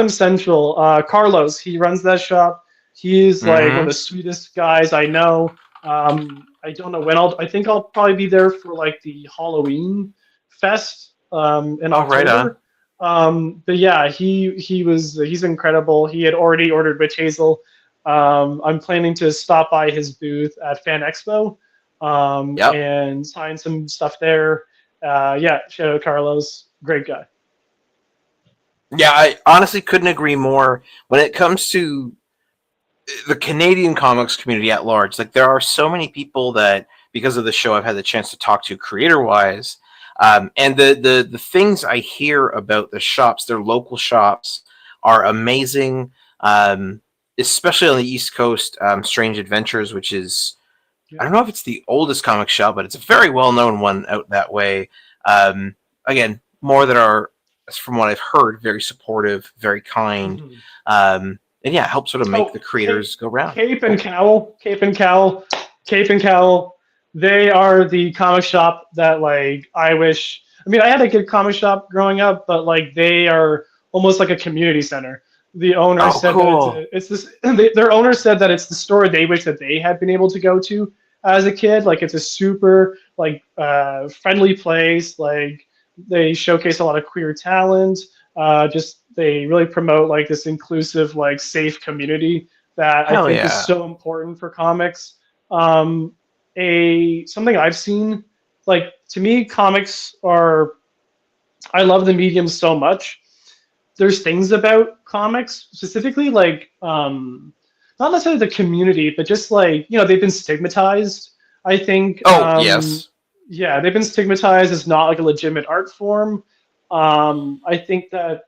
Central, Carlos, he runs that shop. He's like one of the sweetest guys I know. I don't know when I think I'll probably be there for like the Halloween fest in October. Right. But yeah, he's incredible. He had already ordered with Hazel. I'm planning to stop by his booth at Fan Expo. And sign some stuff there. Shout out Carlos, great guy. Yeah, I honestly couldn't agree more. When it comes to the Canadian comics community at large. Like there are so many people that, because of the show, I've had the chance to talk to creator-wise, and the things I hear about the shops, their local shops, are amazing. Especially on the East Coast, Strange Adventures, which is, I don't know if it's the oldest comic shop, but it's a very well-known one out that way. Again, more that are, from what I've heard, very supportive, very kind. And yeah, help sort of make the creators go round. Cape and Cowl. They are the comic shop that, like, I wish. I mean, I had a good comic shop growing up, but like they are almost like a community center. The owner said cool. that it's this. Their owner said that it's the store they wish that they had been able to go to as a kid. Like it's a super like friendly place. Like they showcase a lot of queer talent. Just they really promote like this inclusive, like safe community that I think is so important for comics. Something I've seen, like to me, comics are. I love the medium so much. There's things about comics specifically, like not necessarily the community, but just like they've been stigmatized. I think. Yes. Yeah, they've been stigmatized as not like a legitimate art form. I think that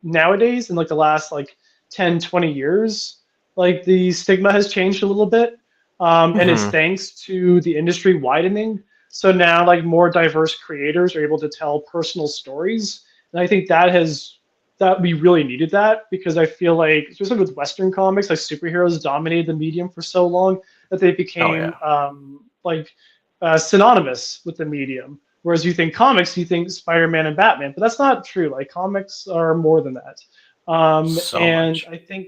nowadays in like the last like 10, 20 years, like the stigma has changed a little bit. And it's thanks to the industry widening. So now like more diverse creators are able to tell personal stories. And I think that we really needed that, because I feel like, especially with Western comics, like superheroes dominated the medium for so long that they became synonymous with the medium. Whereas you think comics, you think Spider-Man and Batman, but that's not true. Like comics are more than that. Much. I think,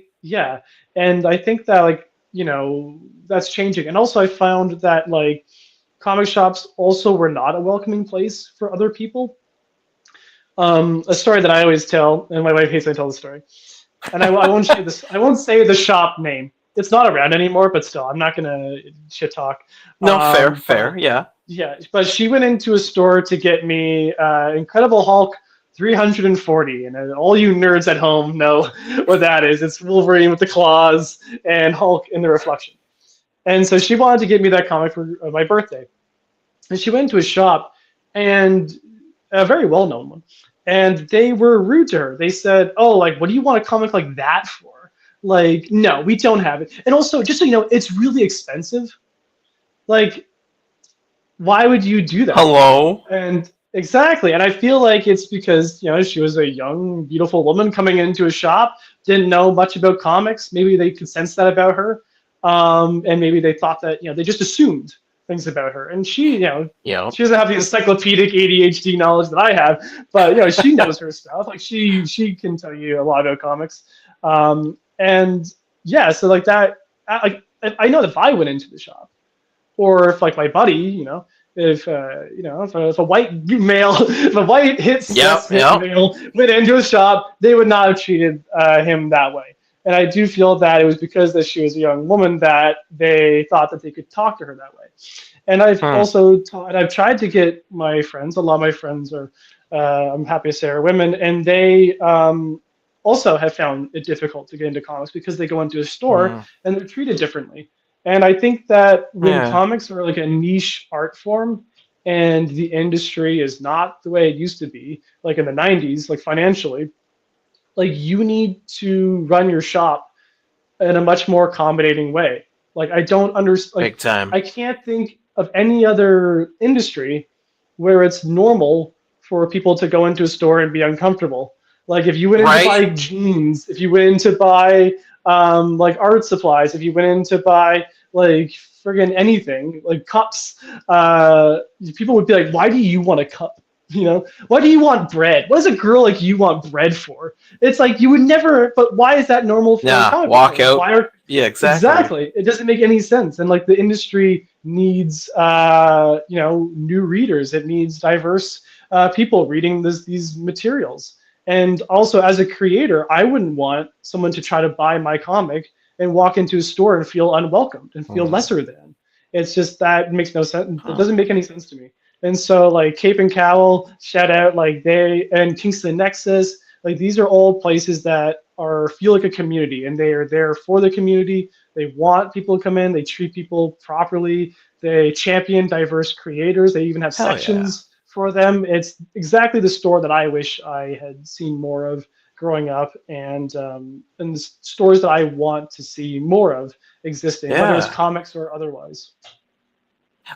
and I think that like, that's changing. And also I found that like comic shops also were not a welcoming place for other people. A story that I always tell, and my wife hates when I tell the story, and I won't share this. I won't say the shop name. It's not around anymore, but still, I'm not gonna shit talk. No, fair, yeah. Yeah, but she went into a store to get me Incredible Hulk 340, and all you nerds at home know what that is. It's Wolverine with the claws and Hulk in the reflection. And so she wanted to get me that comic for my birthday. And she went into a shop, and a very well-known one, and they were rude to her. They said, "Oh, like, what do you want a comic like that for? Like, no, we don't have it. And also, just so you know, it's really expensive. Like, why would you do that?" Hello? And exactly. And I feel like it's because, she was a young, beautiful woman coming into a shop, didn't know much about comics. Maybe they could sense that about her. And maybe they thought that, they just assumed things about her. And she, she doesn't have the encyclopedic ADHD knowledge that I have, but, she knows her stuff. Like, she can tell you a lot about comics. And yeah, so like that, I know that if I went into the shop, or if like my buddy, if a white male, if a white male went into a shop, they would not have treated him that way. And I do feel that it was because that she was a young woman that they thought that they could talk to her that way. And I've also I've tried to get my friends. A lot of my friends are, I'm happy to say, are women, and they also have found it difficult to get into comics because they go into a store and they're treated differently. And I think that when comics are like a niche art form and the industry is not the way it used to be, like in the 90s, like financially, like you need to run your shop in a much more accommodating way. Like I don't understand. Like, big time. I can't think of any other industry where it's normal for people to go into a store and be uncomfortable. Like if you went in to buy jeans, if you went in to buy like art supplies, if you went in to buy like friggin' anything, like cups, people would be like, why do you want a cup? Why do you want bread? What does a girl like you want bread for? It's like you would never, but why is that normal for a comic walk book? out. Exactly. Exactly. It doesn't make any sense. And like the industry needs, new readers. It needs diverse people reading these materials. And also as a creator, I wouldn't want someone to try to buy my comic and walk into a store and feel unwelcomed and feel lesser than. It's just that makes no sense. It doesn't make any sense to me. And so like Cape and Cowl, shout out, like they and Kingston Nexus, Like these are all places that feel like a community, and they are there for the community. They want people to come in. They treat people properly. They champion diverse creators. They even have Hell yeah. sections for them. It's exactly the store that I wish I had seen more of growing up, and the stores that I want to see more of existing, whether it's Yeah. comics or otherwise.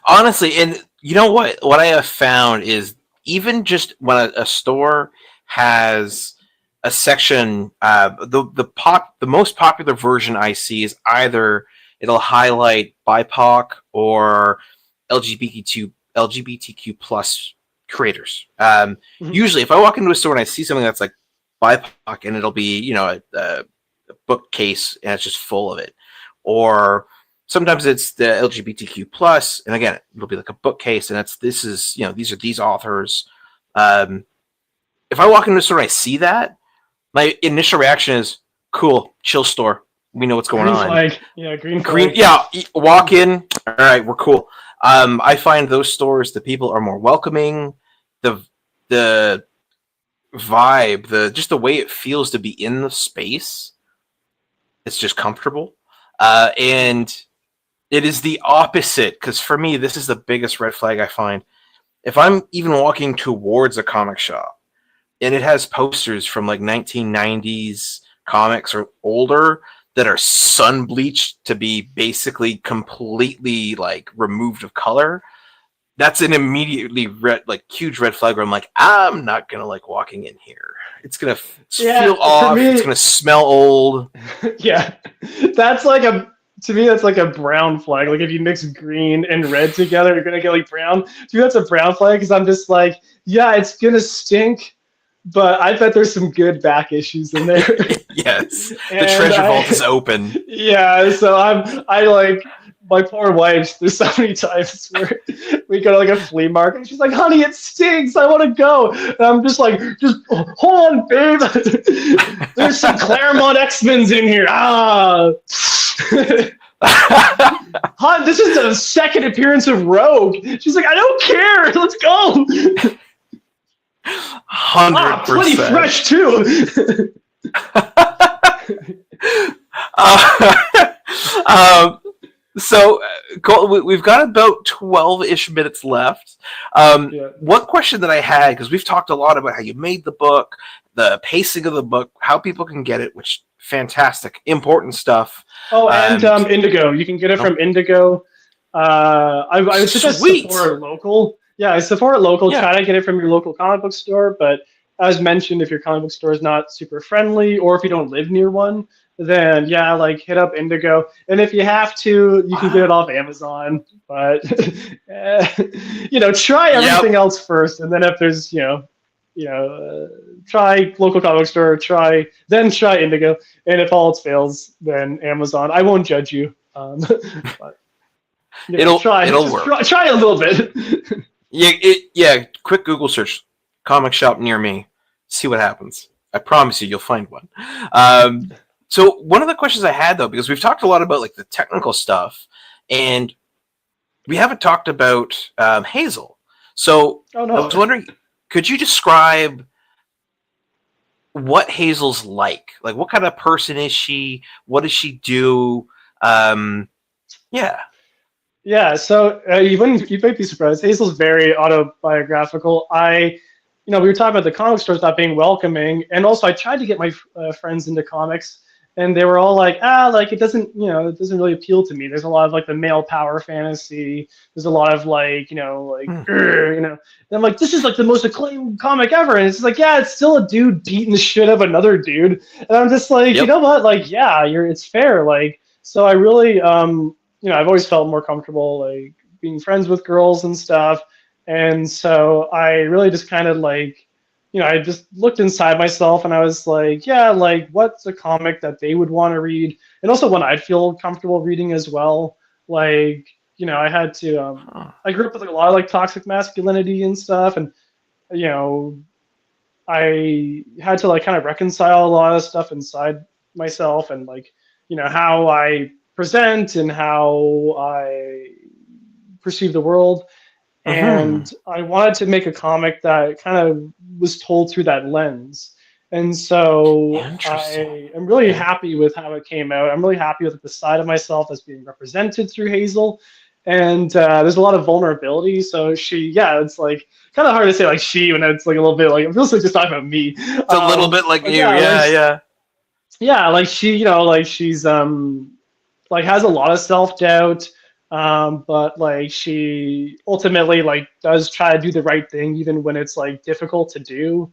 Honestly, and you know what I have found is even just when a store has a section, the most popular version I see is either it'll highlight BIPOC or LGBTQ plus creators. Usually, if I walk into a store and I see something that's like BIPOC, and it'll be, you know, a bookcase and it's just full of it, or sometimes it's the LGBTQ plus, and again, it'll be like a bookcase, and these are these authors. If I walk into a store and I see that, my initial reaction is, cool, chill store. We know what's going Green on. flag. Yeah, green flag. Yeah, walk in. All right, we're cool. I find those stores, the people are more welcoming. The vibe, just the way it feels to be in the space, it's just comfortable. And it is the opposite, because for me, this is the biggest red flag I find. If I'm even walking towards a comic shop and it has posters from like 1990s comics or older that are sun bleached to be basically completely like removed of color, that's an immediately huge red flag where I'm like, I'm not gonna like walking in here. It's gonna feel off. It's gonna smell old. Yeah, to me that's like a brown flag. Like if you mix green and red together, you're gonna get like brown. To me, that's a brown flag because I'm just like, yeah, it's gonna stink, but I bet there's some good back issues in there. Yes, the treasure vault is open. Yeah, so I like my poor wife. There's so many times where we go to like a flea market and she's like, honey, it stinks, I want to go. And I'm just like, just hold on, babe. There's some Claremont X-Men's in here. Hon, this is the second appearance of Rogue. She's like, I don't care, let's go. 100%. Plenty fresh too. So we've got about 12-ish minutes left. One question that I had, because we've talked a lot about how you made the book, the pacing of the book, how people can get it, which fantastic, important stuff. Oh, and Indigo. You can get it from Indigo. I would suggest support local. Yeah, support local. Yeah. Try to get it from your local comic book store. But as mentioned, if your comic book store is not super friendly, or if you don't live near one, then yeah, like hit up Indigo. And if you have to, you can get it off Amazon. But try everything else first, and then if there's try local comic book store, then try Indigo, and if all else fails, then Amazon. I won't judge you. But, it'll work. Try a little bit. Quick Google search, comic shop near me. See what happens. I promise you'll find one. So one of the questions I had, though, because we've talked a lot about like the technical stuff, and we haven't talked about Hazel. So I was wondering, could you describe what Hazel's like? Like, what kind of person is she? What does she do? Yeah, so you might be surprised. Hazel's very autobiographical. We were talking about the comic stores not being welcoming, and also I tried to get my friends into comics, and they were all like, it doesn't really appeal to me. There's a lot of like the male power fantasy. There's a lot of and I'm like, this is like the most acclaimed comic ever, and it's like, yeah, it's still a dude beating the shit out of another dude, and I'm just like, you know what, like, yeah, it's fair, like, so I really, I've always felt more comfortable like being friends with girls and stuff, and so I really just kind of like, I just looked inside myself and I was like, yeah, like what's a comic that they would want to read, and also one I'd feel comfortable reading as well. Like, I had to, I grew up with like, a lot of like toxic masculinity and stuff, and I had to like kind of reconcile a lot of stuff inside myself, and like, how I present and how I perceive the world. And I wanted to make a comic that kind of was told through that lens. And so Interesting. I am really Okay. happy with how it came out. I'm really happy with the side of myself that's being represented through Hazel. And there's a lot of vulnerability. So it's like kind of hard to say like she when it's like a little bit like it feels like just talking about me. It's a little bit like But you. yeah, like Yeah, yeah. like she, like she's like has a lot of self-doubt, but like she ultimately like does try to do the right thing even when it's like difficult to do.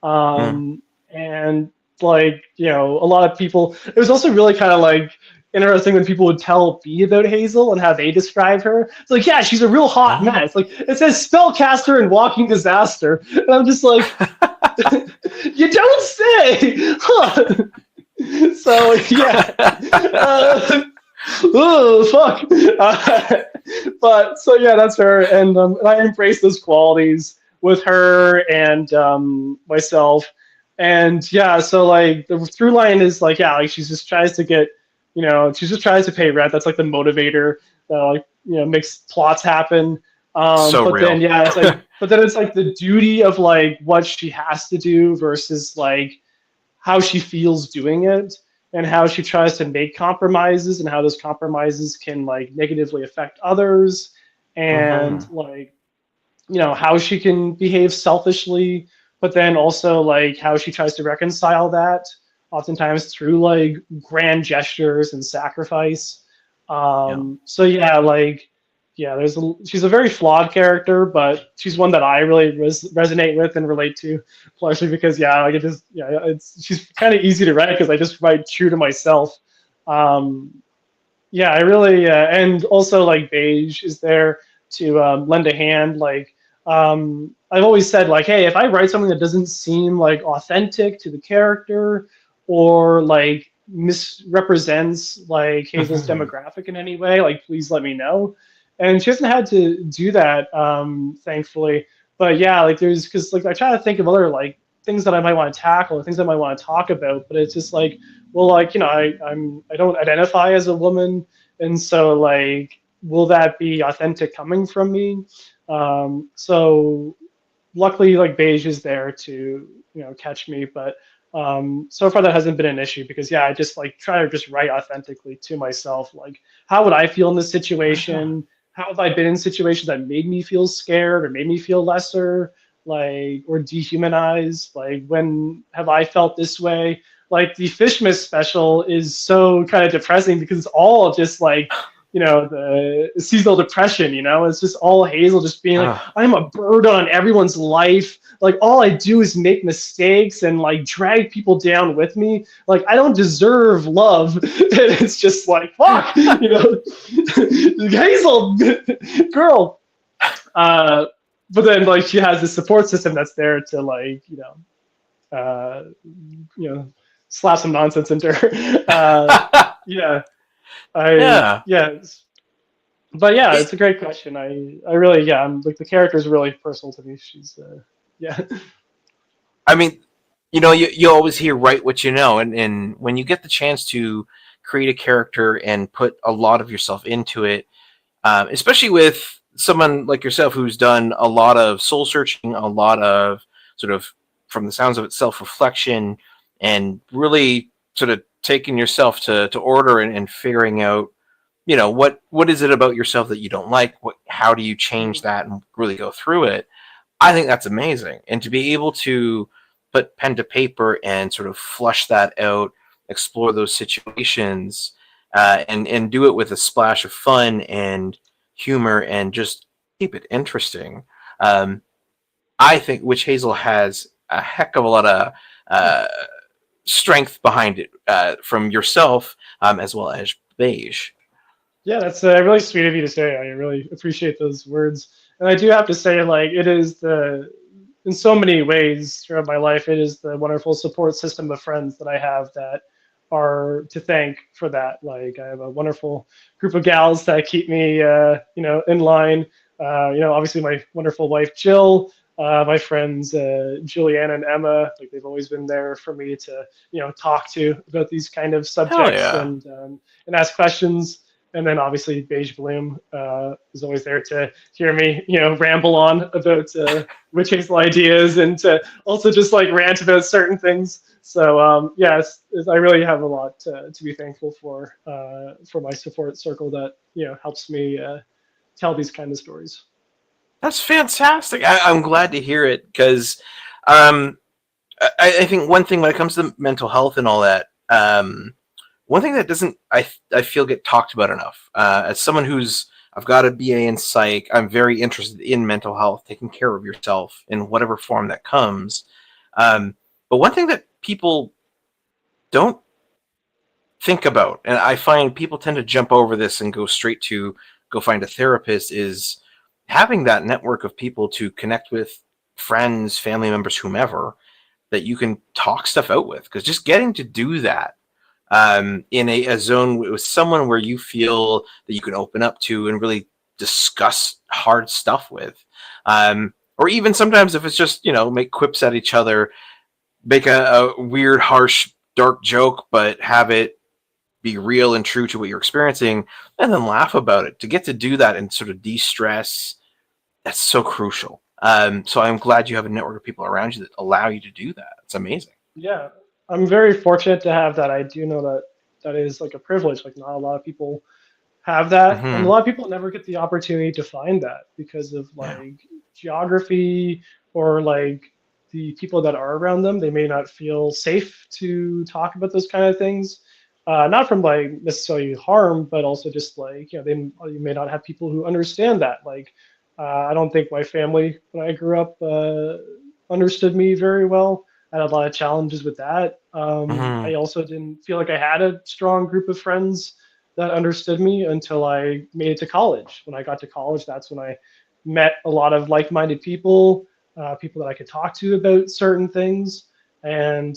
Mm. And like a lot of people, it was also really kind of like interesting when people would tell B about Hazel and how they describe her. It's like, yeah, she's a real hot Oh. mess. Like it says spellcaster and walking disaster, and I'm just like, you don't say, huh? So yeah, oh fuck. But so yeah, that's her, and I embrace those qualities with her and myself, and yeah. So like the through line is like like she just tries to get, she just tries to pay rent. That's like the motivator that like makes plots happen. So But then real. it's like, but then it's like the duty of like what she has to do versus like how she feels doing it and how she tries to make compromises and how those compromises can like negatively affect others and Hmm. like how she can behave selfishly but then also like how she tries to reconcile that oftentimes through like grand gestures and sacrifice. Yeah. So yeah, like she's a very flawed character, but she's one that I really resonate with and relate to, partially because like it just she's kind of easy to write because I just write true to myself. I really and also like Beige is there to lend a hand. Like I've always said, like, hey, if I write something that doesn't seem like authentic to the character or like misrepresents like Hazel's Hmm. demographic in any way, like please let me know. And she hasn't had to do that, thankfully. But yeah, like there's because like I try to think of other like things that I might want to tackle or things I might want to talk about, but it's just like, well, like I don't identify as a woman, and so like will that be authentic coming from me? So luckily, like Beige is there to catch me, but so far that hasn't been an issue because I just like try to just write authentically to myself. Like, how would I feel in this Right on. situation? How have I been in situations that made me feel scared or made me feel lesser, like or dehumanized? Like, when have I felt this way? Like the Fishmas special is so kind of depressing because it's all just like the seasonal depression. It's just all Hazel just being like, Ah. I'm a burden on everyone's life. Like all I do is make mistakes and like drag people down with me. Like I don't deserve love. And it's just like fuck, Hazel, girl. But then like she has this support system that's there to like uh, you know slap some nonsense into her. Yeah, Yeah. yeah. But yeah, It, it's a great question. I really I'm like the character is really personal to me. She's yeah. I mean, you always hear write what you know, and when you get the chance to create a character and put a lot of yourself into it, especially with someone like yourself who's done a lot of soul searching, a lot of sort of, from the sounds of it, self reflection, and really sort of taking yourself to order and figuring out, what is it about yourself that you don't like? How do you change that and really go through it? I think that's amazing. And to be able to put pen to paper and sort of flush that out, explore those situations, and do it with a splash of fun and humor and just keep it interesting. Um, I think Witch Hazel has a heck of a lot of uh, strength behind it, from yourself, as well as Beige. Yeah, that's really sweet of you to say. I really appreciate those words. And I do have to say, like, it is in so many ways throughout my life, it is the wonderful support system of friends that I have that are to thank for that. Like, I have a wonderful group of gals that keep me, in line. Obviously my wonderful wife, Jill, my friends, Julianne and Emma, like they've always been there for me to, talk to about these kind of Hell subjects yeah. and ask questions. And then obviously Beige Bloom is always there to hear me, ramble on about witch hazel ideas and to also just like rant about certain things. So yeah, I really have a lot to be thankful for my support circle that helps me tell these kind of stories. That's fantastic. I'm glad to hear it because I think one thing when it comes to mental health and all that, one thing that doesn't I feel get talked about enough. As someone I've got a BA in psych, I'm very interested in mental health, taking care of yourself in whatever form that comes. But one thing that people don't think about, and I find people tend to jump over this and go straight to go find a therapist, is having that network of people to connect with, friends, family members, whomever, that you can talk stuff out with. Because just getting to do that in a zone with someone where you feel that you can open up to and really discuss hard stuff with, or even sometimes if it's just make quips at each other, make a weird, harsh, dark joke, but have it be real and true to what you're experiencing, and then laugh about it. To get to do that and sort of de-stress, that's so crucial. So I'm glad you have a network of people around you that allow you to do that. It's amazing. Yeah, I'm very fortunate to have that. I do know that is like a privilege. Like not a lot of people have that, and a lot of people never get the opportunity to find that because of like geography or like the people that are around them. They may not feel safe to talk about those kind of things. Not from like necessarily harm, but also just like you may not have people who understand that. Like I don't think my family when I grew up understood me very well. I had a lot of challenges with that. I also didn't feel like I had a strong group of friends that understood me until I made it to college. When I got to college, that's when I met a lot of like-minded people, people that I could talk to about certain things. And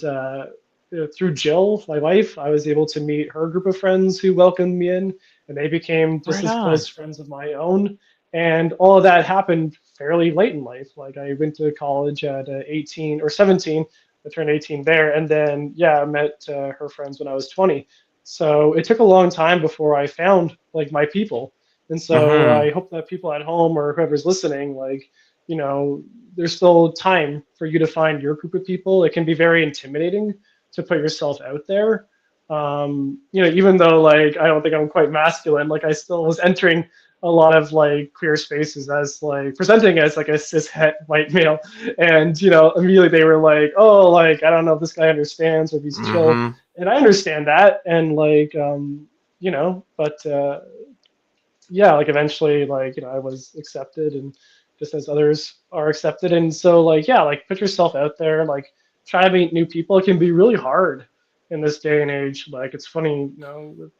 through Jill, my wife, I was able to meet her group of friends who welcomed me in, and they became just as close friends of my own. And all of that happened fairly late in life. Like I went to college at 18 or 17. I turned 18 there, and then I met her friends when I was 20. So it took a long time before I found like my people. And so I hope that people at home or whoever's listening, like, there's still time for you to find your group of people. It can be very intimidating to put yourself out there. Even though like I don't think I'm quite masculine, like I still was entering a lot of like queer spaces as like presenting as like a cishet white male, and immediately they were like, oh, like I don't know if this guy understands or if he's chill, and I understand that, and like but like eventually like I was accepted, and just as others are accepted, and so like like put yourself out there, like try to meet new people. It can be really hard in this day and age. Like it's funny, with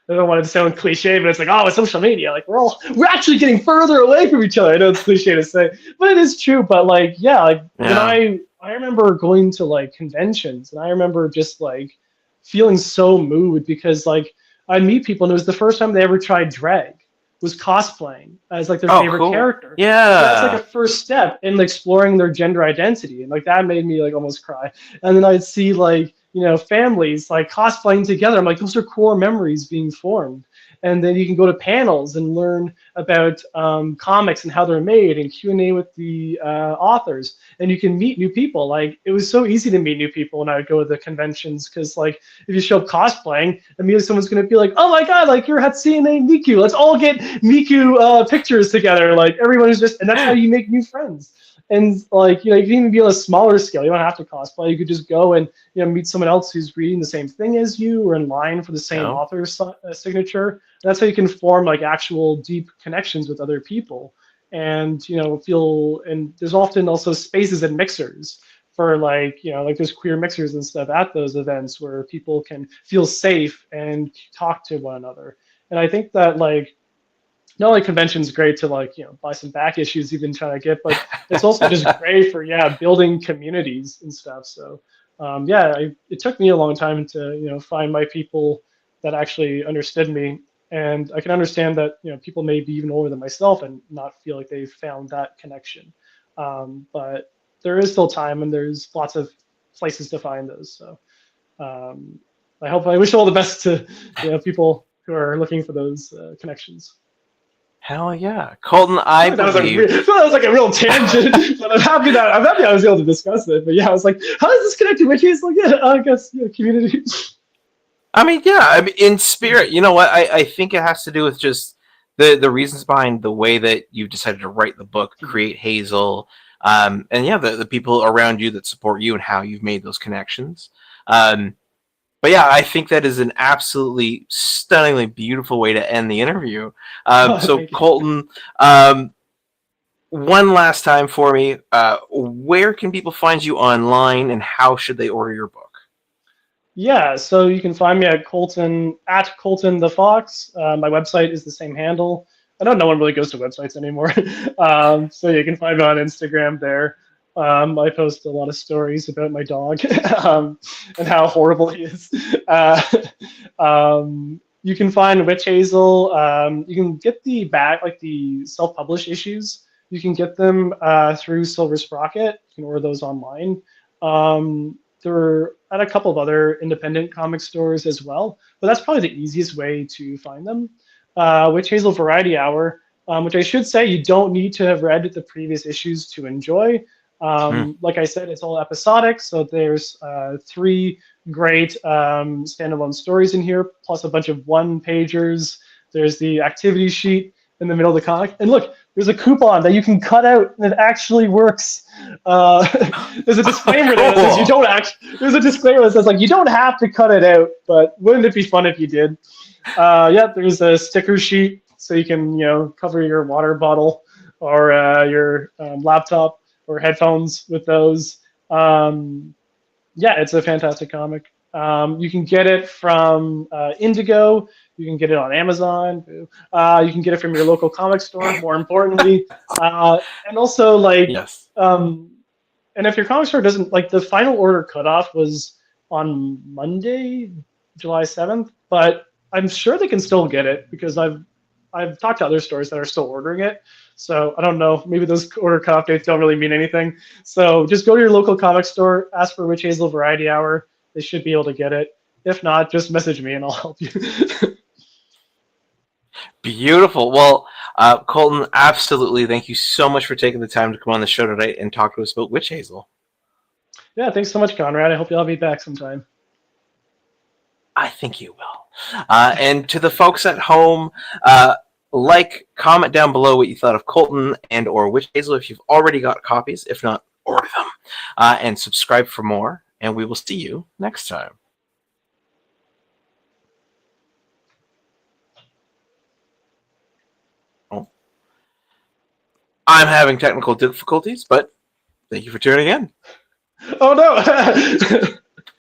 I don't want it to sound cliche, but it's like, oh, with social media, like we're actually getting further away from each other. I know it's cliche to say, but it is true. But like, when I remember going to like conventions, and I remember just like feeling so moved because like I'd meet people, and it was the first time they ever tried drag, was cosplaying as like their favorite character. Yeah. That's like a first step in exploring their gender identity, and like that made me like almost cry. And then I'd see like families like cosplaying together. I'm like, those are core memories being formed. And then you can go to panels and learn about comics and how they're made, and Q&A with the authors, and you can meet new people. Like it was so easy to meet new people when I would go to the conventions, because like if you show up cosplaying, immediately someone's going to be like, oh my god, like you're Hatsune Miku, let's all get Miku pictures together. Like everyone is just, and that's how you make new friends. And like you can even be on a smaller scale. You don't have to cosplay. You could just go and meet someone else who's reading the same thing as you, or in line for the same author's signature. And that's how you can form like actual deep connections with other people. And and there's often also spaces and mixers for like like there's queer mixers and stuff at those events where people can feel safe and talk to one another. And I think that like not only convention's great to like buy some back issues you've been trying to get, but it's also just great for building communities and stuff. So it took me a long time to find my people that actually understood me, and I can understand that people may be even older than myself and not feel like they've found that connection, but there is still time, and there's lots of places to find those. So I wish all the best to people who are looking for those connections. Hell yeah, Colton. I That was believe that was like a real tangent, but I'm happy I was able to discuss it. But yeah, I was like, how is this connected with Hazel? Yeah, I guess community. I mean, yeah. I mean, in spirit, you know what? I think it has to do with just the reasons behind the way that you decided to write the book, create Hazel, and yeah, the people around you that support you and how you've made those connections. But yeah, I think that is an absolutely stunningly beautiful way to end the interview. So, Colton, one last time for me, where can people find you online, and how should they order your book? Yeah, so you can find me at Colton the Fox. My website is the same handle. I know no one really goes to websites anymore, so you can find me on Instagram there. I post a lot of stories about my dog and how horrible he is. You can find Witch Hazel. You can get the the self-published issues. You can get them through Silver Sprocket. You can order those online. They're at a couple of other independent comic stores as well, but that's probably the easiest way to find them. Witch Hazel Variety Hour, which I should say you don't need to have read the previous issues to enjoy. Like I said, it's all episodic, so there's 3 great standalone stories in here, plus a bunch of one-pagers. There's the activity sheet in the middle of the comic, and look, there's a coupon that you can cut out, and it actually works. There's a disclaimer there that says you don't actually. There's a disclaimer that says like you don't have to cut it out, but wouldn't it be fun if you did? Yeah, there's a sticker sheet so you can cover your water bottle or your laptop or headphones with those. Yeah, it's a fantastic comic. You can get it from Indigo. You can get it on Amazon. You can get it from your local comic store, more importantly. And also, like, Yes. And if your comic store doesn't, like, the final order cutoff was on Monday, July 7th, but I'm sure they can still get it because I've talked to other stores that are still ordering it. So I don't know, maybe those order cutoff dates don't really mean anything. So just go to your local comic store, ask for Witch Hazel Variety Hour. They should be able to get it. If not, just message me and I'll help you. Beautiful. Well, Colton, absolutely. Thank you so much for taking the time to come on the show tonight and talk to us about Witch Hazel. Yeah, thanks so much, Konrad. I hope you'll have me back sometime. I think you will. And to the folks at home, comment down below what you thought of Colton and or Witch Hazel if you've already got copies. If not, order them. And subscribe for more. And we will see you next time. Oh. I'm having technical difficulties, but thank you for tuning in. Oh, no.